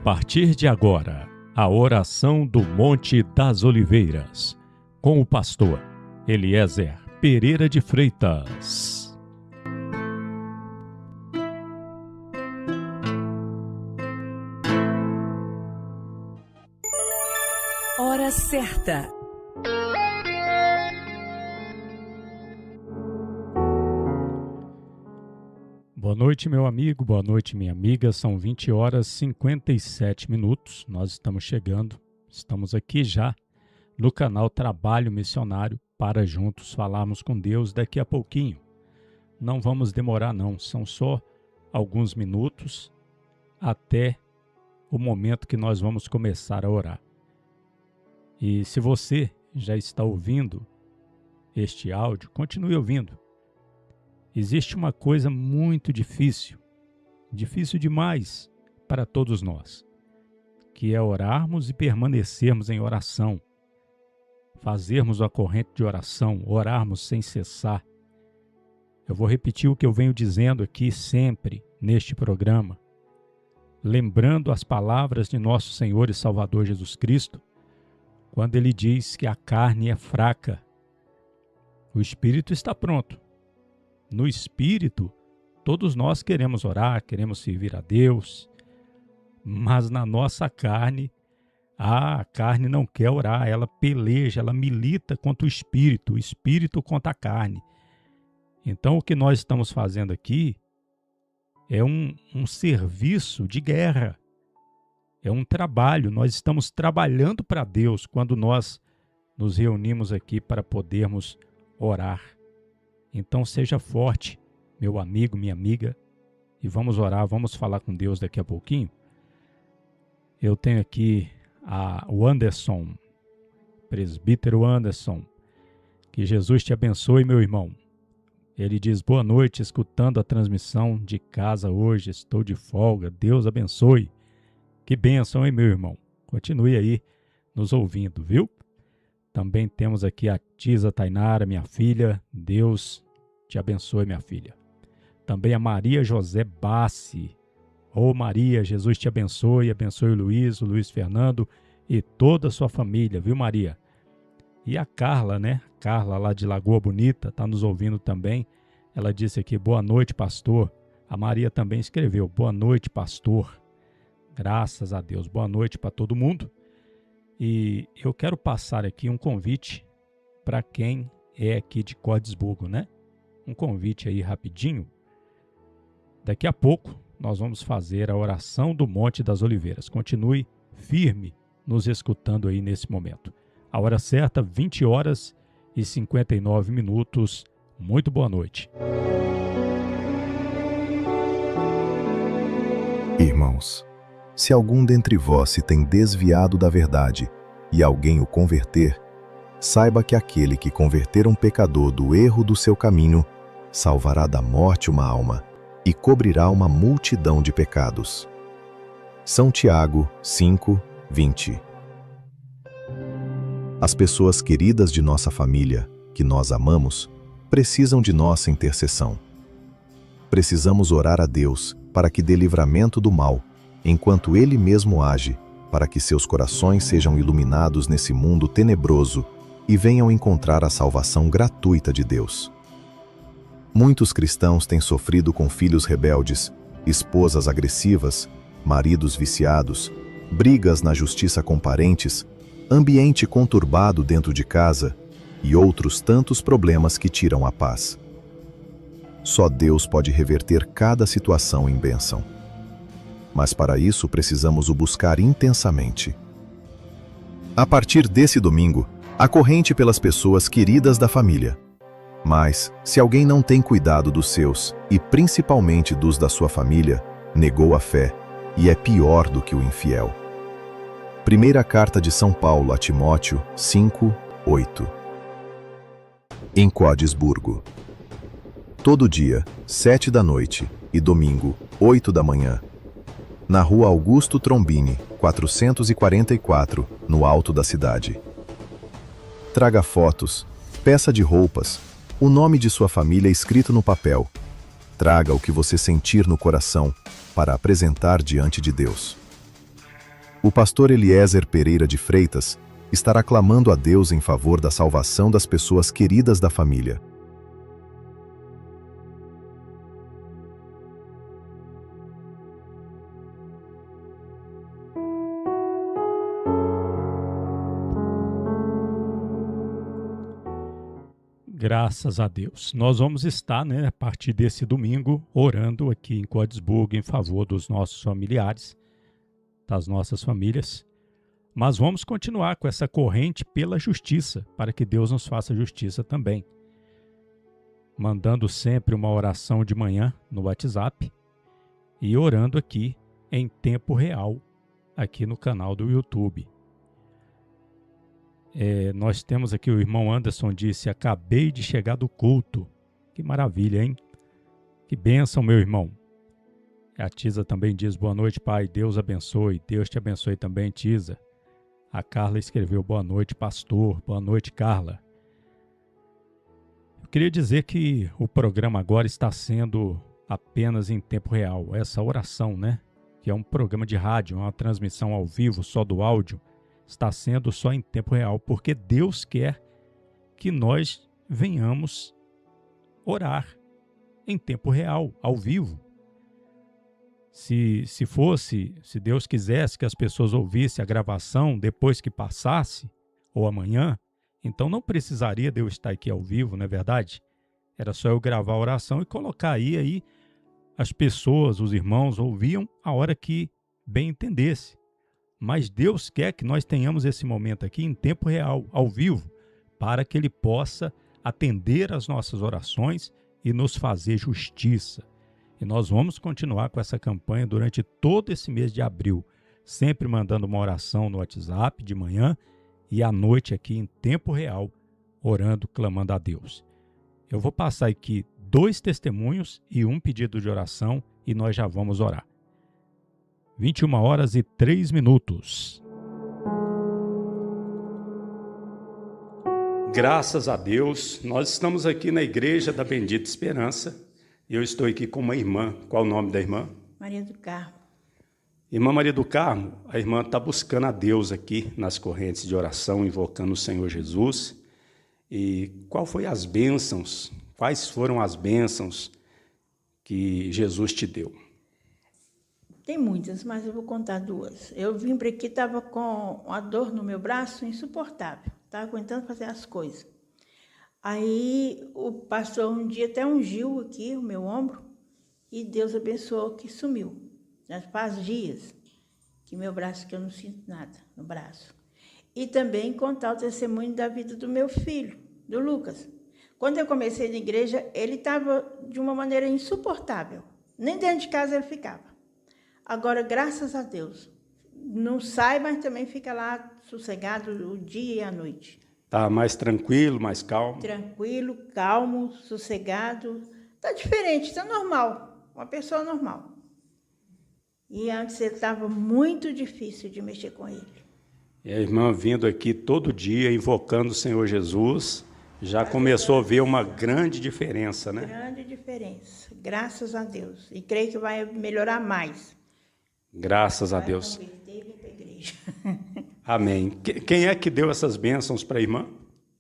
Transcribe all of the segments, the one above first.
partir de agora, a oração do Monte das Oliveiras, com o pastor Eliezer Pereira de Freitas. Hora certa. Boa noite, meu amigo, boa noite, minha amiga. São 20 horas e 57 minutos. Nós estamos aqui já no canal Trabalho Missionário para juntos falarmos com Deus daqui a pouquinho. Não vamos demorar não, são só alguns minutos até o momento que nós vamos começar a orar. E se você já está ouvindo este áudio, continue ouvindo. Existe uma coisa muito difícil demais para todos nós, que é orarmos e permanecermos em oração, fazermos a corrente de oração, orarmos sem cessar. Eu vou repetir o que eu venho dizendo aqui sempre neste programa, lembrando as palavras de nosso Senhor e Salvador Jesus Cristo, quando Ele diz que a carne é fraca, o Espírito está pronto. No Espírito, todos nós queremos orar, queremos servir a Deus, mas na nossa carne, a carne não quer orar, ela peleja, ela milita contra o Espírito contra a carne. Então, o que nós estamos fazendo aqui é um serviço de guerra, é um trabalho, nós estamos trabalhando para Deus quando nós nos reunimos aqui para podermos orar. Então seja forte, meu amigo, minha amiga, e vamos orar, vamos falar com Deus daqui a pouquinho. Eu tenho aqui o Anderson, presbítero Anderson, que Jesus te abençoe, meu irmão. Ele diz, boa noite, escutando a transmissão de casa hoje, estou de folga, Deus abençoe. Que bênção, hein, meu irmão? Continue aí nos ouvindo, viu? Também temos aqui a Tisa Tainara, minha filha. Deus te abençoe, minha filha. Também a Maria José Bassi. Ô Maria, Jesus te abençoe. Abençoe o Luiz Fernando e toda a sua família, viu, Maria? E a Carla, né? Carla lá de Lagoa Bonita, está nos ouvindo também. Ela disse aqui, boa noite, pastor. A Maria também escreveu, boa noite, pastor. Graças a Deus. Boa noite para todo mundo. E eu quero passar aqui um convite para quem é aqui de Cordisburgo, né? Um convite aí rapidinho. Daqui a pouco nós vamos fazer a oração do Monte das Oliveiras. Continue firme nos escutando aí nesse momento. A hora certa, 20 horas e 59 minutos. Muito boa noite. Irmãos, se algum dentre vós se tem desviado da verdade e alguém o converter, saiba que aquele que converter um pecador do erro do seu caminho salvará da morte uma alma e cobrirá uma multidão de pecados. São Tiago 5:20. As pessoas queridas de nossa família, que nós amamos, precisam de nossa intercessão. Precisamos orar a Deus para que dê livramento do mal, enquanto Ele mesmo age, para que seus corações sejam iluminados nesse mundo tenebroso e venham encontrar a salvação gratuita de Deus. Muitos cristãos têm sofrido com filhos rebeldes, esposas agressivas, maridos viciados, brigas na justiça com parentes, ambiente conturbado dentro de casa e outros tantos problemas que tiram a paz. Só Deus pode reverter cada situação em bênção. Mas para isso precisamos o buscar intensamente. A partir desse domingo, a corrente pelas pessoas queridas da família. Mas, se alguém não tem cuidado dos seus, e principalmente dos da sua família, negou a fé, e é pior do que o infiel. Primeira carta de São Paulo a Timóteo 5:8. Em Cordisburgo. Todo dia, 7 da noite, e domingo, 8 da manhã. Na rua Augusto Trombini, 444, no alto da cidade. Traga fotos, peça de roupas, o nome de sua família escrito no papel. Traga o que você sentir no coração para apresentar diante de Deus. O pastor Eliezer Pereira de Freitas estará clamando a Deus em favor da salvação das pessoas queridas da família. Graças a Deus. Nós vamos estar, a partir desse domingo, orando aqui em Codesburgo em favor dos nossos familiares, das nossas famílias. Mas vamos continuar com essa corrente pela justiça, para que Deus nos faça justiça também. Mandando sempre uma oração de manhã no WhatsApp e orando aqui em tempo real, aqui no canal do YouTube. Nós temos aqui o irmão Anderson disse, acabei de chegar do culto. Que maravilha, hein? Que bênção, meu irmão. A Tisa também diz, boa noite, pai, Deus abençoe. Deus te abençoe também, Tisa. A Carla escreveu, boa noite, pastor. Boa noite, Carla. Eu queria dizer que o programa agora está sendo apenas em tempo real. Essa oração, que é um programa de rádio, uma transmissão ao vivo, só do áudio, está sendo só em tempo real, porque Deus quer que nós venhamos orar em tempo real, ao vivo. Se Deus quisesse que as pessoas ouvissem a gravação depois que passasse, ou amanhã, então não precisaria de eu estar aqui ao vivo, não é verdade? Era só eu gravar a oração e colocar aí as pessoas, os irmãos, ouviam a hora que bem entendesse. Mas Deus quer que nós tenhamos esse momento aqui em tempo real, ao vivo, para que Ele possa atender às nossas orações e nos fazer justiça. E nós vamos continuar com essa campanha durante todo esse mês de abril, sempre mandando uma oração no WhatsApp de manhã e à noite aqui em tempo real, orando, clamando a Deus. Eu vou passar aqui 2 testemunhos e um pedido de oração e nós já vamos orar. 21h03. Graças a Deus, nós estamos aqui na Igreja da Bendita Esperança e eu estou aqui com uma irmã. Qual o nome da irmã? Maria do Carmo. Irmã Maria do Carmo, a irmã está buscando a Deus aqui nas correntes de oração, invocando o Senhor Jesus. E quais foram as bênçãos que Jesus te deu? Tem muitas, mas eu vou contar 2. Eu vim para aqui, estava com uma dor no meu braço insuportável. Estava aguentando fazer as coisas. Aí o pastor um dia até ungiu aqui o meu ombro e Deus abençoou que sumiu. Já faz dias que meu braço, que eu não sinto nada no braço. E também contar o testemunho da vida do meu filho, do Lucas. Quando eu comecei na igreja, ele estava de uma maneira insuportável. Nem dentro de casa ele ficava. Agora, graças a Deus, não sai, mas também fica lá sossegado o dia e a noite. Tá mais tranquilo, mais calmo? Tranquilo, calmo, sossegado. Tá diferente, tá normal, uma pessoa normal. E antes ele estava muito difícil de mexer com ele. E a irmã vindo aqui todo dia, invocando o Senhor Jesus, já começou a ver uma grande diferença, né? Grande diferença, graças a Deus. E creio que vai melhorar mais. Graças a Deus. Vai converter e vir para a igreja. Amém. Quem é que deu essas bênçãos para a irmã?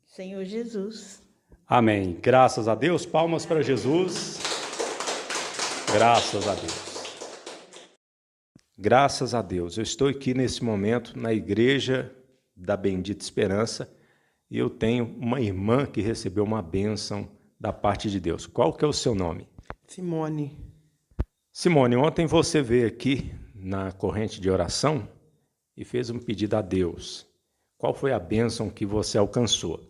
Senhor Jesus. Amém. Graças a Deus. Palmas para Jesus. Graças a Deus. Graças a Deus. Eu estou aqui nesse momento na Igreja da Bendita Esperança e eu tenho uma irmã que recebeu uma bênção da parte de Deus. Qual que é o seu nome? Simone. Simone, ontem você veio aqui na corrente de oração e fez um pedido a Deus. Qual foi a bênção que você alcançou?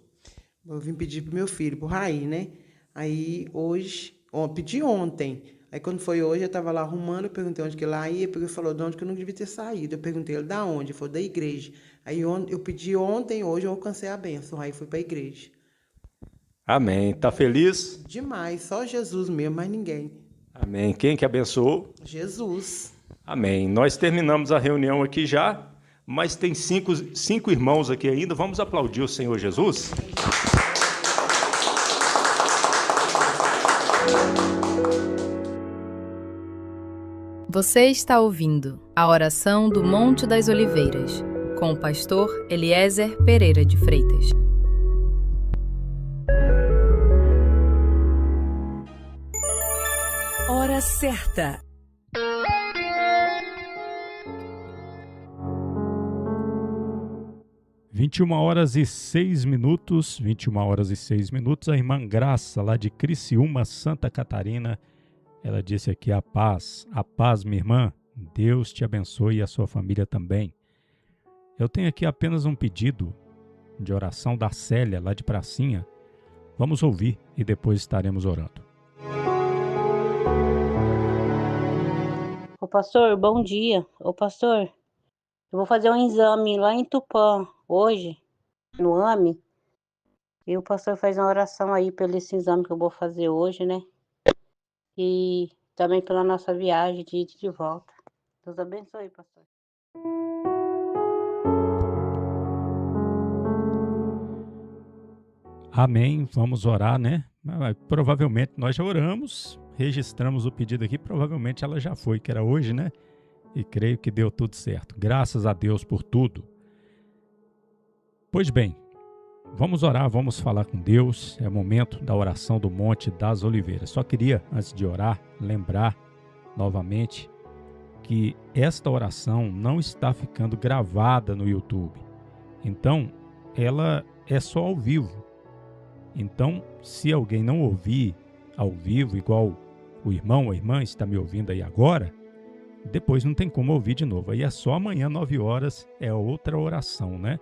Eu vim pedir pro meu filho, pro Raí, né? Aí hoje, pedi ontem. Aí quando foi hoje, eu estava lá arrumando, eu perguntei onde que ele ia, porque ele falou de onde que eu não devia ter saído. Eu perguntei ele da onde, ele falou da igreja. Aí eu pedi ontem, hoje eu alcancei a bênção. Aí fui para a igreja. Amém. Tá feliz? Demais, só Jesus mesmo, mais ninguém. Amém. Quem que abençoou? Jesus. Amém. Nós terminamos a reunião aqui já, mas tem cinco irmãos aqui ainda. Vamos aplaudir o Senhor Jesus? Você está ouvindo a oração do Monte das Oliveiras, com o pastor Eliezer Pereira de Freitas. Hora certa. Vinte horas e 6 minutos, 21 horas e 6 minutos, a irmã Graça, lá de Criciúma, Santa Catarina, ela disse aqui a paz, minha irmã, Deus te abençoe e a sua família também. Eu tenho aqui apenas um pedido de oração da Célia, lá de Pracinha. Vamos ouvir e depois estaremos orando. Ô pastor, bom dia. Ô pastor, eu vou fazer um exame lá em Tupã hoje, no AME. E o pastor faz uma oração aí pelo esse exame que eu vou fazer hoje, né? E também pela nossa viagem de ida e de volta. Deus abençoe, pastor. Amém, vamos orar, né? Provavelmente nós já oramos, registramos o pedido aqui, provavelmente ela já foi, que era hoje, né? E creio que deu tudo certo. Graças a Deus por tudo. Pois bem, vamos orar, vamos falar com Deus. É o momento da oração do Monte das Oliveiras. Só queria, antes de orar, lembrar novamente que esta oração não está ficando gravada no YouTube. Então, ela é só ao vivo. Então, se alguém não ouvir ao vivo, igual o irmão ou a irmã está me ouvindo aí agora, depois não tem como ouvir de novo. Aí é só amanhã, 9 horas, é outra oração, né?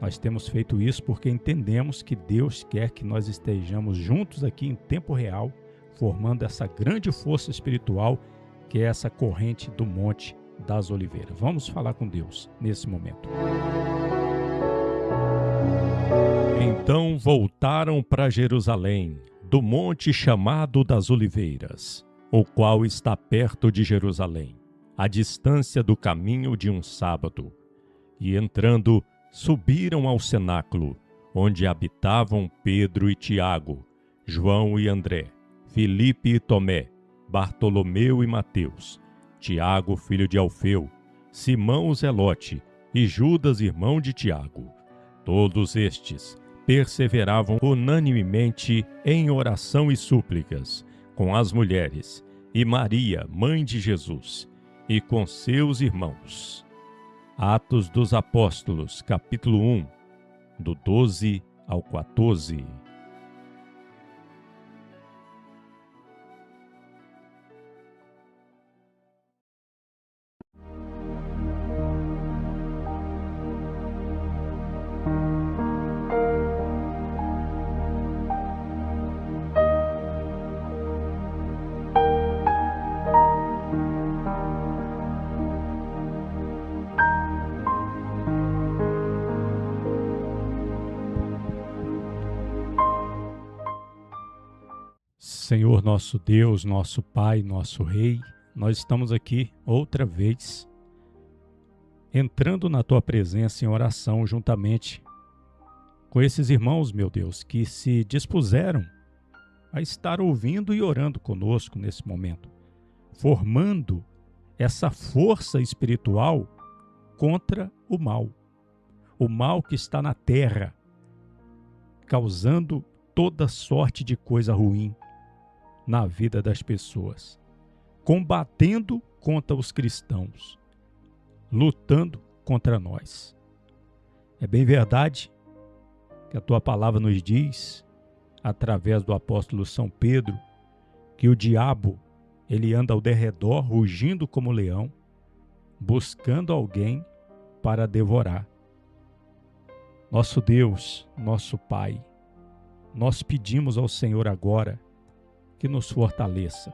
Nós temos feito isso porque entendemos que Deus quer que nós estejamos juntos aqui em tempo real, formando essa grande força espiritual que é essa corrente do Monte das Oliveiras. Vamos falar com Deus nesse momento. Então voltaram para Jerusalém, do monte chamado das Oliveiras, o qual está perto de Jerusalém, à distância do caminho de um sábado. E entrando, subiram ao cenáculo, onde habitavam Pedro e Tiago, João e André, Filipe e Tomé, Bartolomeu e Mateus, Tiago, filho de Alfeu, Simão o Zelote e Judas, irmão de Tiago. Todos estes perseveravam unanimemente em oração e súplicas com as mulheres e Maria, mãe de Jesus, e com seus irmãos. Atos dos Apóstolos, capítulo 1, do 12 ao 14. Senhor nosso Deus, nosso Pai, nosso Rei, nós estamos aqui outra vez, entrando na Tua presença em oração juntamente com esses irmãos, meu Deus, que se dispuseram a estar ouvindo e orando conosco nesse momento, formando essa força espiritual contra o mal que está na terra, causando toda sorte de coisa ruim na vida das pessoas, combatendo contra os cristãos, lutando contra nós. É bem verdade que a Tua palavra nos diz, através do apóstolo São Pedro, que o diabo, ele anda ao derredor, rugindo como leão, buscando alguém para devorar. Nosso Deus, nosso Pai, nós pedimos ao Senhor agora que nos fortaleça.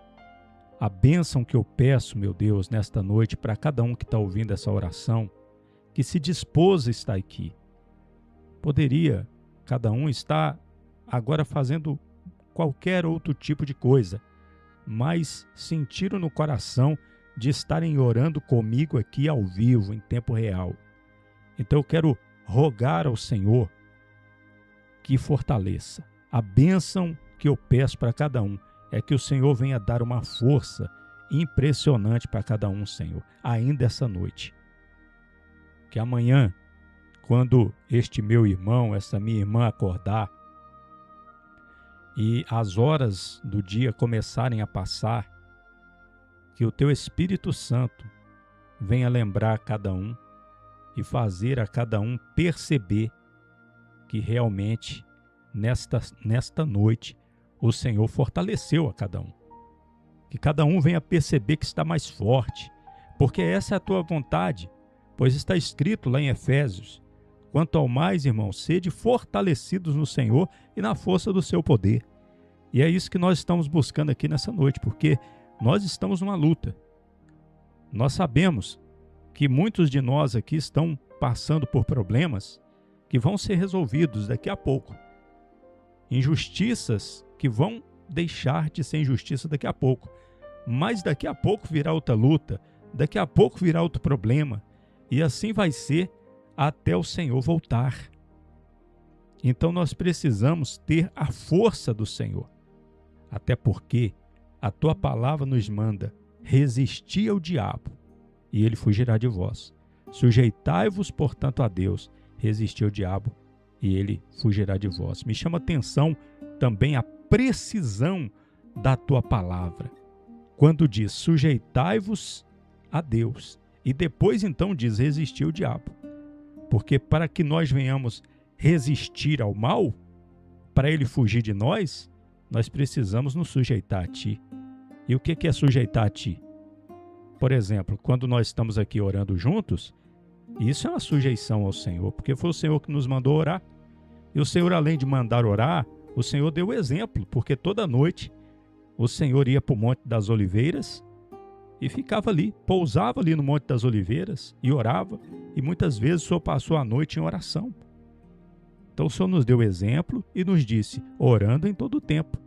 A bênção que eu peço, meu Deus, nesta noite, para cada um que está ouvindo essa oração, que se dispôs a estar aqui. Poderia cada um estar agora fazendo qualquer outro tipo de coisa, mas sentiram no coração de estarem orando comigo aqui ao vivo, em tempo real. Então eu quero rogar ao Senhor que fortaleça. A bênção que eu peço para cada um é que o Senhor venha dar uma força impressionante para cada um, Senhor, ainda essa noite. Que amanhã, quando este meu irmão, essa minha irmã acordar e as horas do dia começarem a passar, que o Teu Espírito Santo venha lembrar a cada um e fazer a cada um perceber que realmente nesta noite o Senhor fortaleceu a cada um. Que cada um venha perceber que está mais forte, porque essa é a Tua vontade, pois está escrito lá em Efésios: quanto ao mais, irmãos, sede fortalecidos no Senhor e na força do seu poder. E é isso que nós estamos buscando aqui nessa noite, porque nós estamos numa luta. Nós sabemos que muitos de nós aqui estão passando por problemas que vão ser resolvidos daqui a pouco. Injustiças que vão deixar de ser injustiça daqui a pouco. Mas daqui a pouco virá outra luta, daqui a pouco virá outro problema. E assim vai ser até o Senhor voltar. Então nós precisamos ter a força do Senhor. Até porque a Tua palavra nos manda: resistir ao diabo e ele fugirá de vós. Sujeitai-vos, portanto, a Deus, resistir ao diabo e ele fugirá de vós. Me chama a atenção também a precisão da Tua palavra. Quando diz sujeitai-vos a Deus e depois então diz resistir ao diabo. Porque para que nós venhamos resistir ao mal, para ele fugir de nós, nós precisamos nos sujeitar a Ti. E o que é sujeitar a Ti? Por exemplo, quando nós estamos aqui orando juntos, isso é uma sujeição ao Senhor, porque foi o Senhor que nos mandou orar. E o Senhor, além de mandar orar, o Senhor deu o exemplo, porque toda noite o Senhor ia para o Monte das Oliveiras e ficava ali, pousava ali no Monte das Oliveiras e orava, e muitas vezes o Senhor passou a noite em oração. Então o Senhor nos deu exemplo e nos disse, orando em todo o tempo.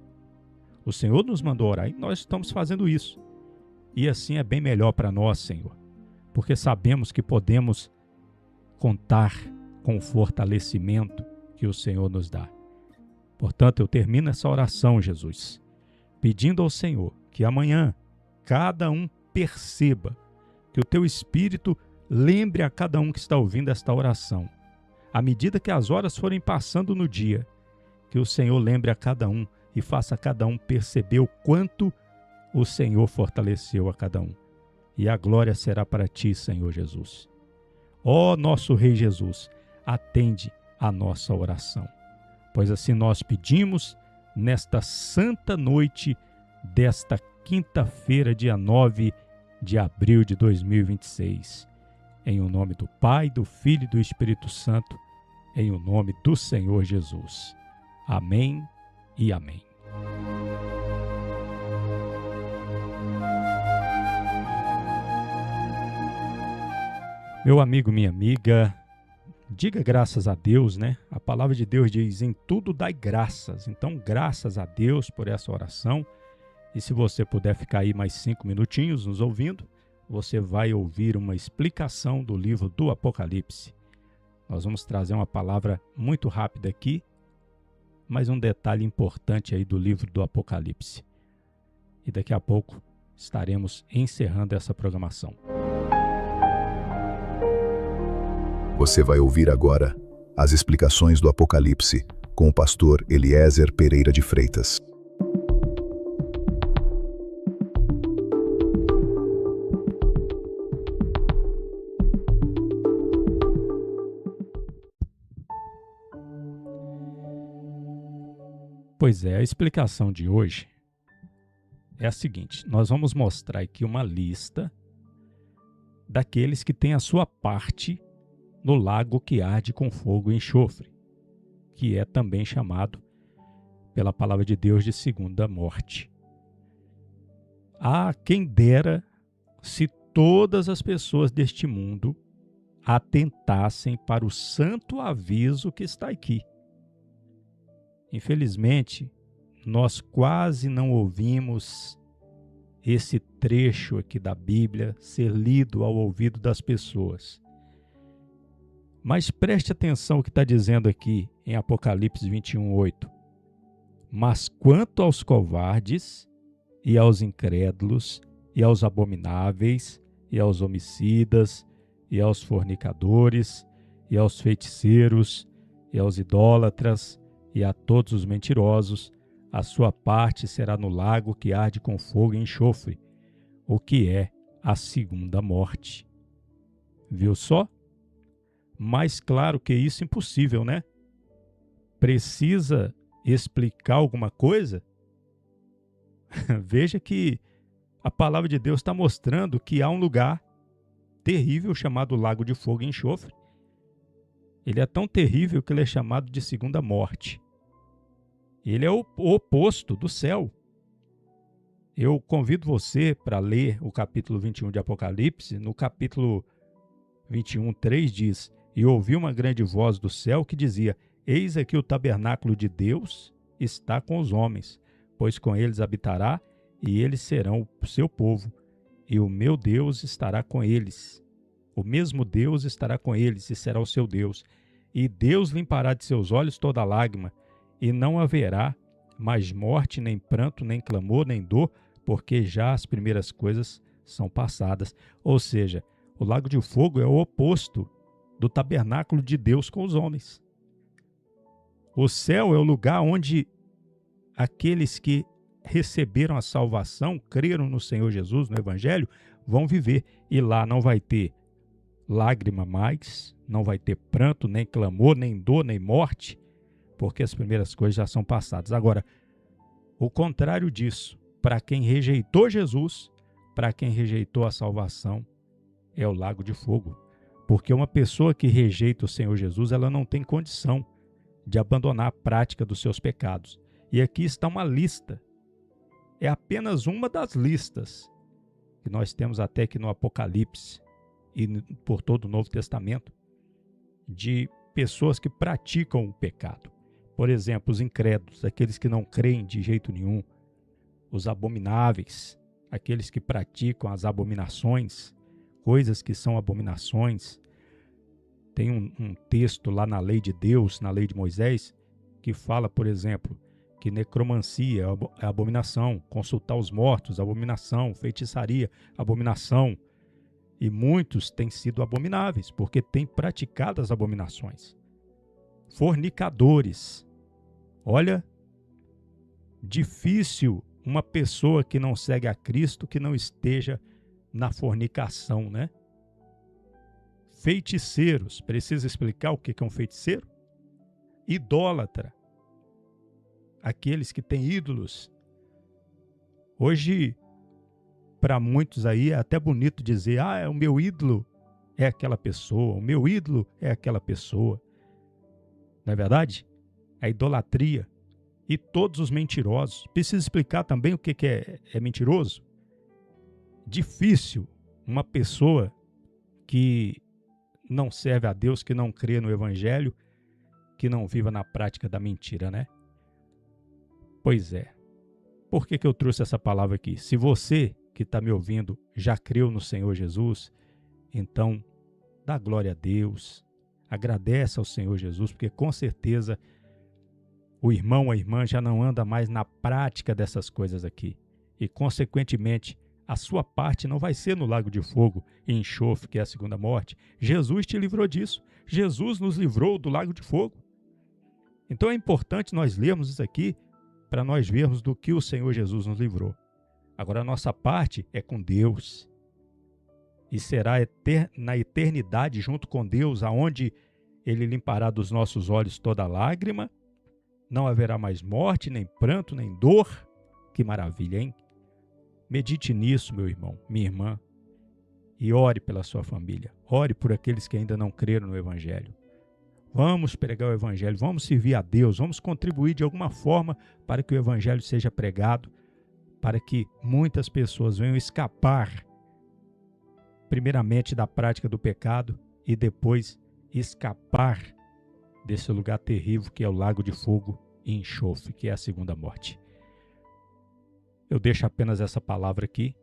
O Senhor nos mandou orar e nós estamos fazendo isso. E assim é bem melhor para nós, Senhor, porque sabemos que podemos contar com o fortalecimento que o Senhor nos dá. Portanto, eu termino essa oração, Jesus, pedindo ao Senhor que amanhã cada um perceba, que o Teu Espírito lembre a cada um que está ouvindo esta oração. À medida que as horas forem passando no dia, que o Senhor lembre a cada um e faça a cada um perceber o quanto o Senhor fortaleceu a cada um. E a glória será para Ti, Senhor Jesus. Ó nosso Rei Jesus, atende a nossa oração. Pois assim nós pedimos nesta santa noite desta quinta-feira, dia 9 de abril de 2026. Em o nome do Pai, do Filho e do Espírito Santo, em o nome do Senhor Jesus. Amém e amém. Meu amigo, minha amiga, diga graças a Deus, né? A palavra de Deus diz, em tudo dai graças. Então, graças a Deus por essa oração. E se você puder ficar aí mais 5 minutinhos nos ouvindo, você vai ouvir uma explicação do livro do Apocalipse. Nós vamos trazer uma palavra muito rápida aqui, mas um detalhe importante aí do livro do Apocalipse. E daqui a pouco estaremos encerrando essa programação. Você vai ouvir agora as explicações do Apocalipse com o pastor Eliezer Pereira de Freitas. Pois é, a explicação de hoje é a seguinte: nós vamos mostrar aqui uma lista daqueles que têm a sua parte no lago que arde com fogo e enxofre, que é também chamado pela palavra de Deus de segunda morte. Ah, quem dera se todas as pessoas deste mundo atentassem para o santo aviso que está aqui. Infelizmente, nós quase não ouvimos esse trecho aqui da Bíblia ser lido ao ouvido das pessoas. Mas preste atenção o que está dizendo aqui em Apocalipse 21:8. Mas quanto aos covardes e aos incrédulos e aos abomináveis, e aos homicidas, e aos fornicadores, e aos feiticeiros, e aos idólatras, e a todos os mentirosos, a sua parte será no lago que arde com fogo e enxofre, o que é a segunda morte. Viu só? Mais claro que isso, impossível, né? Precisa explicar alguma coisa? Veja que a palavra de Deus está mostrando que há um lugar terrível chamado Lago de Fogo e Enxofre. Ele é tão terrível que ele é chamado de segunda morte. Ele é o oposto do céu. Eu convido você para ler o capítulo 21 de Apocalipse. No capítulo 21, 3 diz: E ouvi uma grande voz do céu que dizia: Eis aqui o tabernáculo de Deus está com os homens, pois com eles habitará, e eles serão o seu povo, e o meu Deus estará com eles. O mesmo Deus estará com eles, e será o seu Deus. E Deus limpará de seus olhos toda lágrima, e não haverá mais morte, nem pranto, nem clamor, nem dor, porque já as primeiras coisas são passadas. Ou seja, o lago de fogo é o oposto do tabernáculo de Deus com os homens. O céu é o lugar onde aqueles que receberam a salvação, creram no Senhor Jesus, no Evangelho, vão viver. E lá não vai ter lágrima mais, não vai ter pranto, nem clamor, nem dor, nem morte, porque as primeiras coisas já são passadas. Agora, o contrário disso, para quem rejeitou Jesus, para quem rejeitou a salvação, é o lago de fogo. Porque uma pessoa que rejeita o Senhor Jesus, ela não tem condição de abandonar a prática dos seus pecados. E aqui está uma lista. É apenas uma das listas que nós temos até aqui no Apocalipse e por todo o Novo Testamento, de pessoas que praticam o pecado. Por exemplo, os incrédulos, aqueles que não creem de jeito nenhum, os abomináveis, aqueles que praticam as abominações, coisas que são abominações. Tem um texto lá na lei de Deus, na lei de Moisés, que fala, por exemplo, que necromancia é abominação, consultar os mortos, abominação, feitiçaria, abominação. E muitos têm sido abomináveis, porque têm praticado as abominações. Fornicadores. Olha, difícil uma pessoa que não segue a Cristo que não esteja na fornicação, né? Feiticeiros. Precisa explicar o que é um feiticeiro? Idólatra. Aqueles que têm ídolos. Hoje, para muitos aí, é até bonito dizer: o meu ídolo é aquela pessoa, o meu ídolo é aquela pessoa. Não é verdade? A idolatria. E todos os mentirosos. Precisa explicar também o que é mentiroso? Difícil uma pessoa que não serve a Deus, que não crê no Evangelho, que não viva na prática da mentira, né? Pois é. Por que eu trouxe essa palavra aqui? Se você que está me ouvindo já creu no Senhor Jesus, então dá glória a Deus, agradece ao Senhor Jesus, porque com certeza o irmão, a irmã já não anda mais na prática dessas coisas aqui. E, consequentemente, a sua parte não vai ser no lago de fogo e enxofre, que é a segunda morte. Jesus te livrou disso. Jesus nos livrou do lago de fogo. Então é importante nós lermos isso aqui para nós vermos do que o Senhor Jesus nos livrou. Agora a nossa parte é com Deus. E será na eternidade junto com Deus, aonde Ele limpará dos nossos olhos toda lágrima. Não haverá mais morte, nem pranto, nem dor. Que maravilha, hein? Medite nisso, meu irmão, minha irmã, e ore pela sua família. Ore por aqueles que ainda não creram no Evangelho. Vamos pregar o Evangelho, vamos servir a Deus, vamos contribuir de alguma forma para que o Evangelho seja pregado, para que muitas pessoas venham escapar, primeiramente, da prática do pecado e depois escapar desse lugar terrível que é o lago de fogo e enxofre, que é a segunda morte. Eu deixo apenas essa palavra aqui,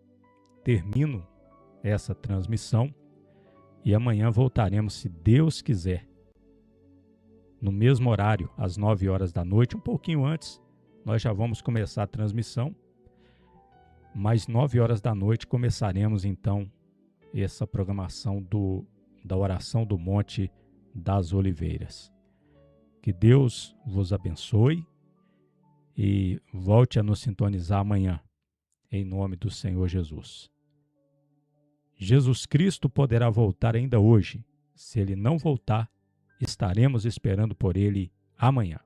termino essa transmissão e amanhã voltaremos, se Deus quiser, no mesmo horário, às 9 horas da noite, um pouquinho antes, nós já vamos começar a transmissão mais 9 horas da noite começaremos então essa programação da oração do Monte das Oliveiras. Que Deus vos abençoe e volte a nos sintonizar amanhã, em nome do Senhor Jesus. Jesus Cristo poderá voltar ainda hoje. Se Ele não voltar, estaremos esperando por Ele amanhã.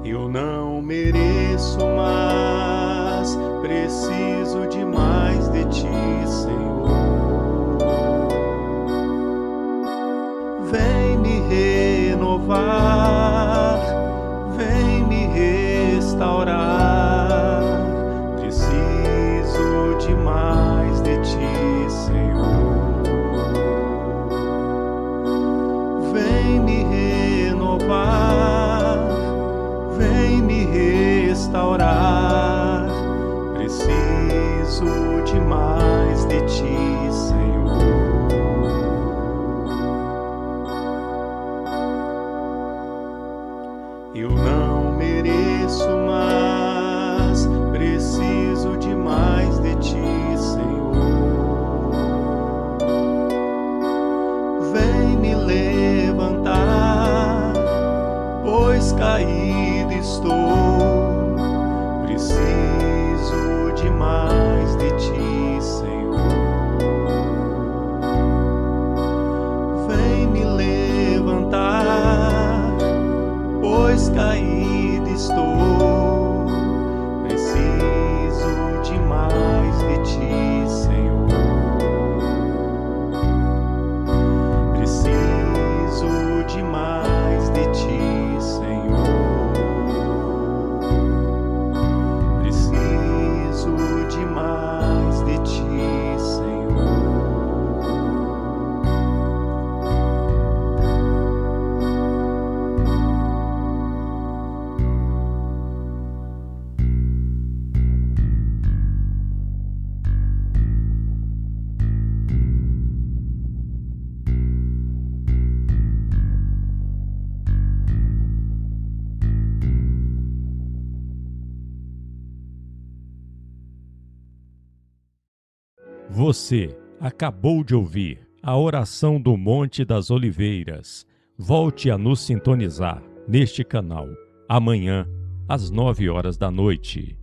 Eu não mereço, mas preciso de mais de ti, Senhor. Vem me renovar, vem me restaurar. Preciso de mais de ti, Senhor. Vem me renovar, vem me restaurar. Preciso de mais de ti, Senhor. Eu não mereço, mas preciso de mais de ti, Senhor. Vem me levantar, pois caído estou. Preciso de mais de ti, Senhor. Vem me levantar, pois caído estou. Preciso de mais de ti, Senhor. Preciso de mais de ti, Senhor. Preciso de mais de ti, Senhor. Você acabou de ouvir a oração do Monte das Oliveiras. Volte a nos sintonizar neste canal amanhã às 9 horas da noite.